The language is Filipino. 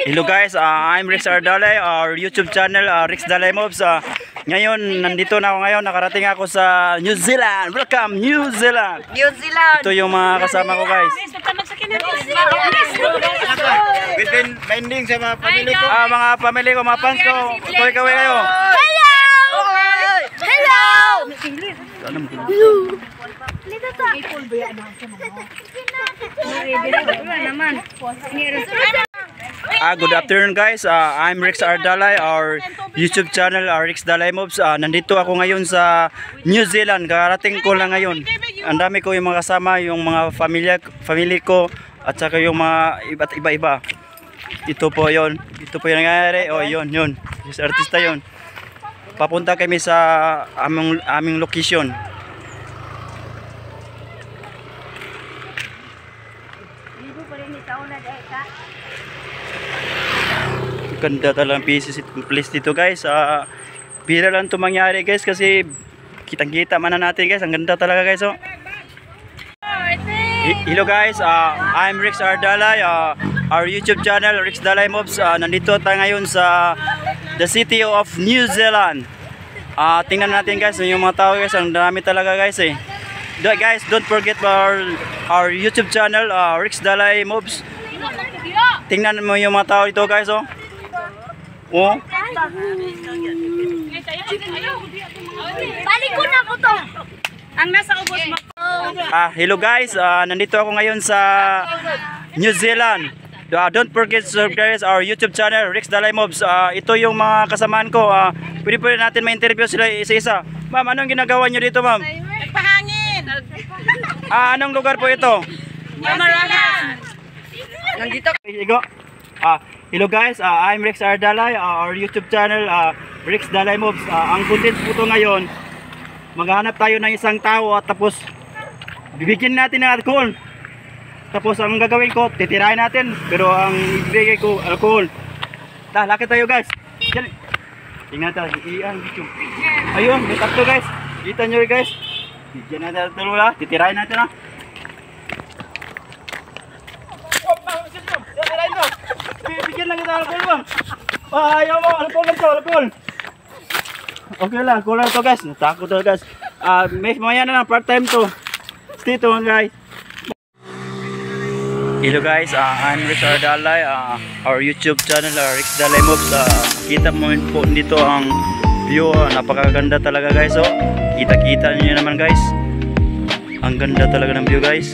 Hello guys, I'm Rex Ardalay, our YouTube channel, Rex Dalay Mobs. Ngayon, nandito na ako ngayon, nakarating ako sa New Zealand. Welcome, New Zealand! New Zealand! Ito yung mga kasama ko guys. Binding sa mga pamilya ko. Mga family ko, mga fans ko. Kaway-kaway kayo. Hello! Hello! Good afternoon guys, I'm Rex Ardalay, our YouTube channel, Rex Dalay Mobs. Nandito ako ngayon sa New Zealand, karating ko lang ngayon. Ang dami ko yung mga kasama, yung mga family ko, at saka yung mga iba't iba. Ito po yung nangyayari. Oh, yun, yung artista yun. Papunta kami sa aming location. Ganda talagang place dito guys. Bira lang ito mangyari guys kasi kitang-kita man na natin guys. Ang ganda talaga guys. Oh. Hello guys, I'm Rex Ardalay, our YouTube channel Rex Dalay Mobs. Nandito tayo ngayon sa the city of New Zealand. Tingnan natin guys yung mga tao guys. Ang dami talaga guys eh. Guys, don't forget our YouTube channel, Rex Dalay Mobs. Tingnan mo yung mga tao dito guys. Oh. Oh. Balik ko na po to! Ang nasa ubos mo. Hello guys, nandito ako ngayon sa New Zealand. Don't forget to subscribe our YouTube channel, Rex Dalay Mobs. Ito yung mga kasamaan ko. Pwede natin ma-interview sila isa-isa. Ma'am, anong ginagawa nyo dito ma'am? Nagpahangin! Anong lugar po ito? Yamarahan! Nandito. Hello guys, I'm Rex Ardalay, our YouTube channel, Rex Dalay Mobs. Ang content po ito ngayon, maghanap tayo ng isang tao at tapos bibigyan natin ng alcohol. Tapos ang gagawin ko, titirahin natin, pero ang ibigay ko, alcohol. Lakit tayo guys. Tingnan tayo, ayun, may tatlo guys. Kita nyo guys. Bigyan natin tatlo ha, titirahin natin ha. Bigyan lang kita alcohol bang. Ayaw mo, alcohol lang to, alcohol. Okay lang, alcohol lang to guys. Natakot to guys. Maya na lang, part time to. Stay tuned guys. Hello guys, I'm Rex Ardalay, our YouTube channel, Rex Dalay Mobs. Kita mo po dito ang view, napakaganda talaga guys. Oh. Kita niyo naman guys. Ang ganda talaga ng view guys.